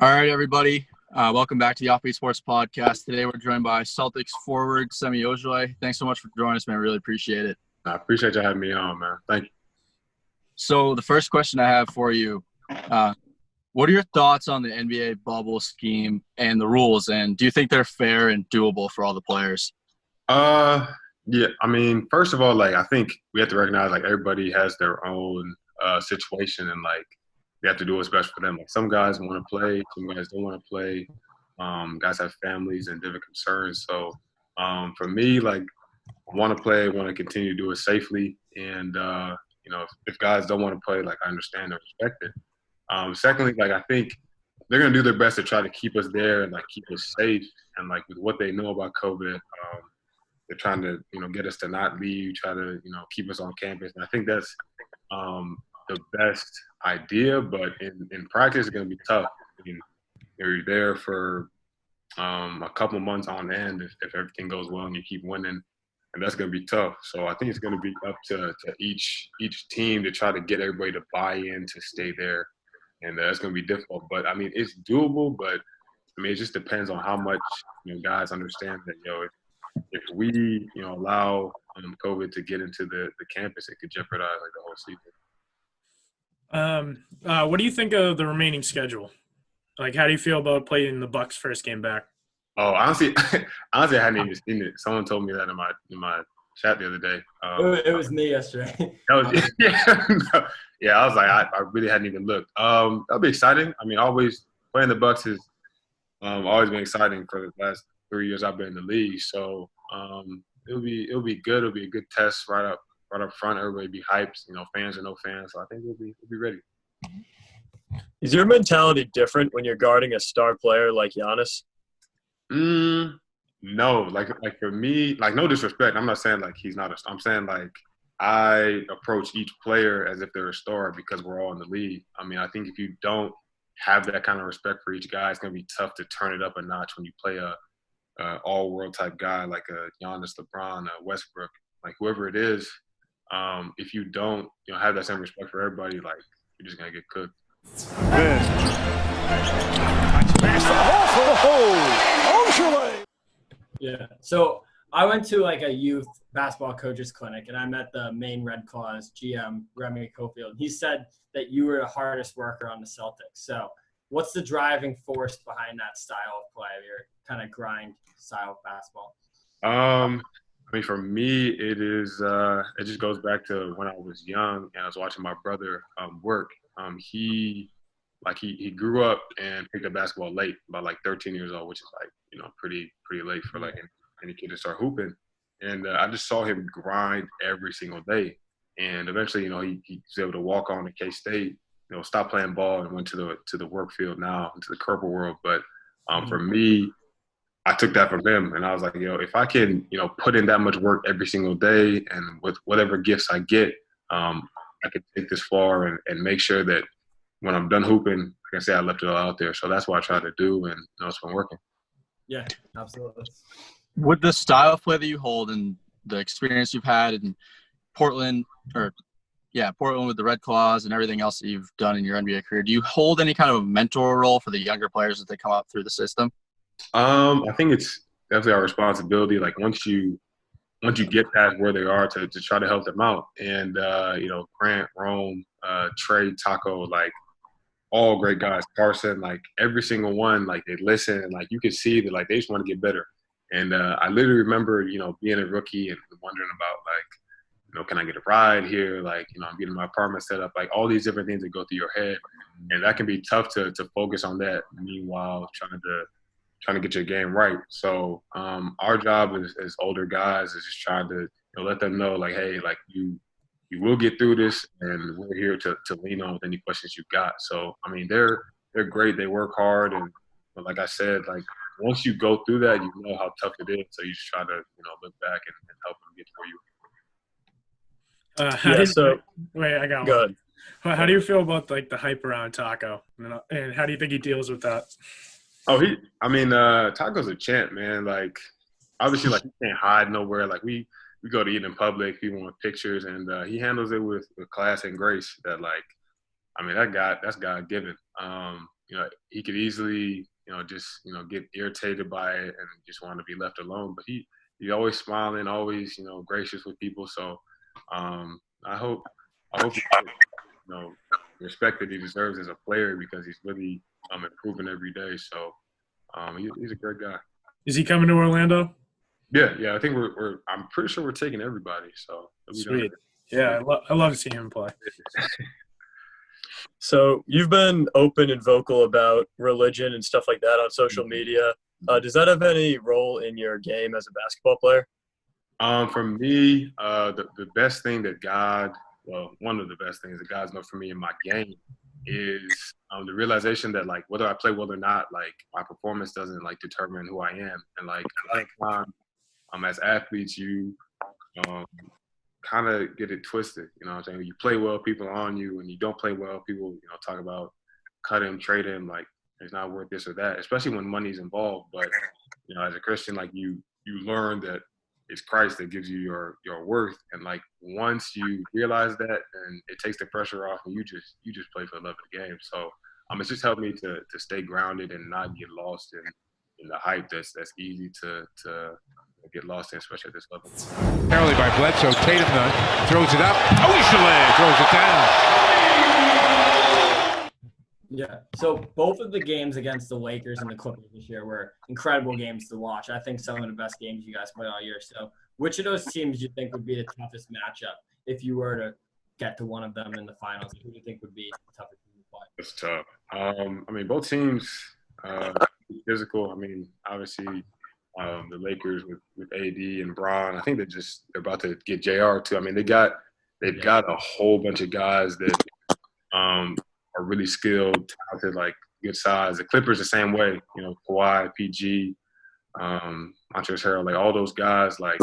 All right, everybody. Welcome back to the Offbeat Sports Podcast. Today we're joined by Celtics forward Semi Ojeleye. Thanks so much for joining us, man. Really appreciate it. I appreciate you having me on, man. Thank you. So the first question I have for you, what are your thoughts on the NBA bubble scheme and the rules? And do you think they're fair and doable for all the players? Uh, yeah. I mean, first of all, I think we have to recognize everybody has their own situation, and they have to do what's best for them. Like some guys want to play, some guys don't want to play. Guys have families and different concerns. So for me, I want to play, want to continue to do it safely, and if guys don't want to play, I understand and respect it. Secondly, I think they're gonna do their best to try to keep us there and keep us safe. And with what they know about COVID, they're trying to get us to not leave, try to keep us on campus. And I think that's the best idea. But in practice, it's gonna be tough. I mean, you're there for a couple months on end if everything goes well and you keep winning, and that's going to be tough. So I think it's going to be up to each team to try to get everybody to buy in to stay there, and that's going to be difficult. But I mean, it's doable. But I mean, it just depends on how much guys understand that if we allow COVID to get into the campus, it could jeopardize the whole season. What do you think of the remaining schedule? How do you feel about playing the Bucks' first game back? Oh, honestly, I hadn't even seen it. Someone told me that in my chat the other day. It was me yesterday. Yeah, I was like, I really hadn't even looked. That'll be exciting. I mean, always playing the Bucks has always been exciting for the last 3 years I've been in the league. So it'll be good. It'll be a good test right up front. Everybody be hyped. Fans or no fans. So I think we'll be ready. Is your mentality different when you're guarding a star player like Giannis? No. For me, no disrespect. I'm not saying he's not I'm saying I approach each player as if they're a star because we're all in the league. I mean, I think if you don't have that kind of respect for each guy, it's going to be tough to turn it up a notch when you play a all-world type guy like a Giannis, LeBron, Westbrook, whoever it is. If you don't, have that same respect for everybody, you're just going to get cooked. Yeah. So I went to a youth basketball coaches clinic, and I met the main Red Claws GM, Remy Cofield. He said that you were the hardest worker on the Celtics. So what's the driving force behind that style of play, your kind of grind style of basketball? I mean, for me, it is. It just goes back to when I was young and I was watching my brother work. He grew up and picked up basketball late, about 13 years old, which is pretty late for any kid to start hooping. And I just saw him grind every single day. And eventually, he was able to walk on to K-State, stop playing ball and went to the work field now, into the corporate world. But for me, I took that from him, and I was like, if I can, put in that much work every single day, and with whatever gifts I get, I could take this far and make sure that when I'm done hooping, I can say I left it all out there. So that's what I try to do, and it's been working. Yeah, absolutely. With the style of play that you hold and the experience you've had in Portland with the Red Claws and everything else that you've done in your NBA career, do you hold any kind of a mentor role for the younger players as they come up through the system? I think it's definitely our responsibility. Once you get past where they are to try to help them out. And Grant, Rome, Trey, Taco, all great guys. Carson, every single one, they listen and you can see that they just want to get better. And I literally remember, being a rookie and wondering about can I get a ride here? I'm getting my apartment set up, all these different things that go through your head. And that can be tough to focus on that. Meanwhile, trying to get your game right. So our job as older guys is just trying to let them know hey, you will get through this, and we're here to lean on with any questions you've got. So I mean they're great. They work hard, and like I said, once you go through that, you know how tough it is. So you just try to look back and help them get to where you. I got Go one. ahead. How do you feel about the hype around Taco, and how do you think he deals with that? Oh, Taco's a champ, man. Obviously, he can't hide nowhere. We go to eat in public, people want pictures, and he handles it with class and grace. That's God given. he could easily, just, get irritated by it and just want to be left alone. But he's always smiling, always, gracious with people. So I hope he gets, respect that he deserves as a player because he's really improving every day. So he's a great guy. Is he coming to Orlando? Yeah. I think I'm pretty sure we're taking everybody. So Sweet. Yeah, I love to see him play. So you've been open and vocal about religion and stuff like that on social media. Does that have any role in your game as a basketball player? For me, the best thing that one of the best things that God's done for me in my game is the realization that, like, whether I play well or not, like, my performance doesn't, like, determine who I am. And, like, a lot of time, as athletes, you kind of get it twisted. You know what I'm saying? When you play well, people are on you. When you don't play well, people, talk about cut him, trade him, like, it's not worth this or that, especially when money's involved. But, as a Christian, like, you learn that it's Christ that gives you your worth. And, like, once you realize that, then it takes the pressure off and you just play for the love of the game. So it's just helped me to stay grounded and not get lost in the hype that's easy to get lost in, especially at this level. Early by Bledsoe. Tatum throws it up. Ojeleye throws it down. Yeah. So both of the games against the Lakers and the Clippers this year were incredible games to watch. I think some of the best games you guys played all year. So which of those teams do you think would be the toughest matchup if you were to get to one of them in the finals? Who do you think would be the toughest team to play? It's tough. Both teams physical. Obviously the Lakers with AD and Bron. I think they're about to get JR too. They've got a whole bunch of guys that are really skilled, talented, like good size. The Clippers the same way. Kawhi, PG, Montrezl Harrell, like all those guys, like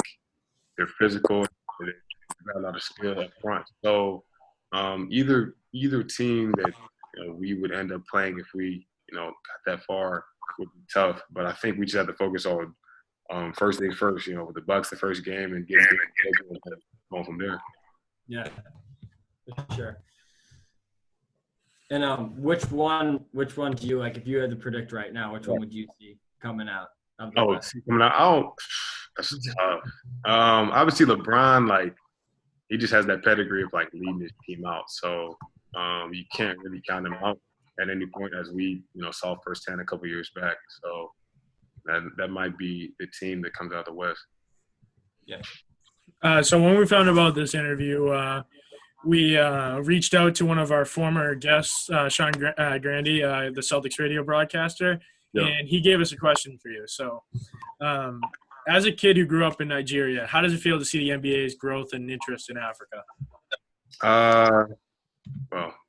they're physical. They've got a lot of skill up front. So either team that we would end up playing if we got that far would be tough. But I think we just have to focus on first things first. With the Bucks the first game and getting going from there. Yeah, for sure. And which one do you like? If you had to predict right now, which one would you see coming out of the West? Coming out. That's tough. Obviously LeBron, like, he just has that pedigree of, like, leading his team out. So you can't really count him out at any point, as we saw firsthand a couple years back. So that might be the team that comes out of the West. Yeah. So when we found about this interview, we reached out to one of our former guests, Sean Grandy, the Celtics radio broadcaster, and he gave us a question for you. So as a kid who grew up in Nigeria, how does it feel to see the NBA's growth and interest in Africa?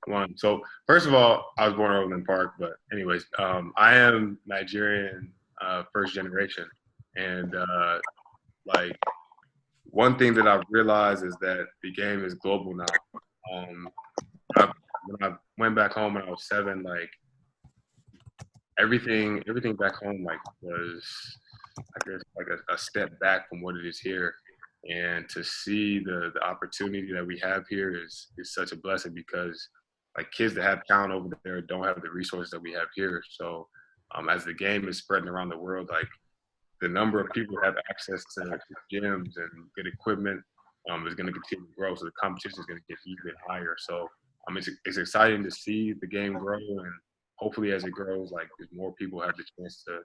Well, so first of all, I was born in Overland Park, but anyways, I am Nigerian first generation. And like, one thing that I've realized is that the game is global now. When I went back home when I was 7, like, everything back home, like, was, I guess, like a step back from what it is here. And to see the opportunity that we have here is such a blessing, because, like, kids that have talent over there don't have the resources that we have here. So as the game is spreading around the world, like, the number of people who have access to gyms and good equipment is going to continue to grow. So the competition is going to get even higher. So it's exciting to see the game grow, and hopefully as it grows, like, there's more people have the chance to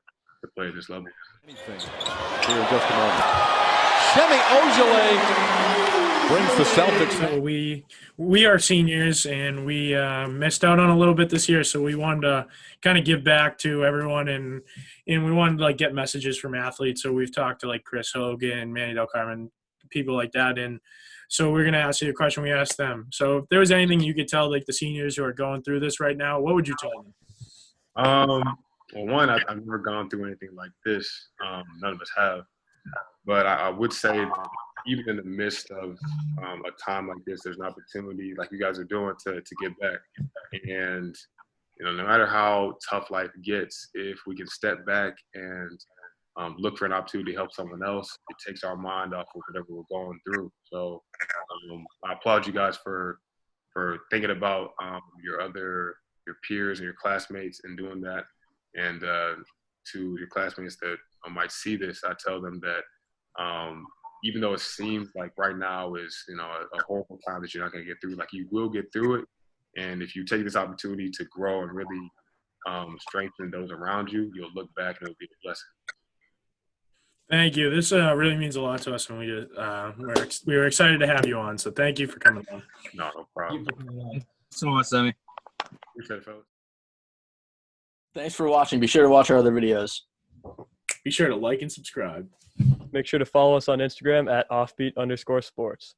play at this level. Here in just a moment. Semi Ojeleye brings the Celtics. So we are seniors, and we missed out on a little bit this year, so we wanted to kind of give back to everyone, and we wanted to, like, get messages from athletes. So we've talked to, like, Chris Hogan, Manny Del Carmen, people like that, and so we're going to ask you a question we asked them. So if there was anything you could tell, like, the seniors who are going through this right now, what would you tell them? Well, one, I've never gone through anything like this. None of us have. But I would say that even in the midst of a time like this, there's an opportunity, like you guys are doing, to give back. And, no matter how tough life gets, if we can step back and look for an opportunity to help someone else, it takes our mind off of whatever we're going through. So I applaud you guys for thinking about your other your peers and your classmates in doing that. And to your classmates that might see this, I tell them that even though it seems like right now is, a horrible time that you're not going to get through, like, you will get through it. And if you take this opportunity to grow and really strengthen those around you, you'll look back and it'll be a blessing. Thank you. This really means a lot to us, and we were excited to have you on. So thank you for coming on. No problem. So much, Sammy. Appreciate it, fellas. Thanks for watching. Be sure to watch our other videos. Be sure to like and subscribe. Make sure to follow us on Instagram at offbeat_sports.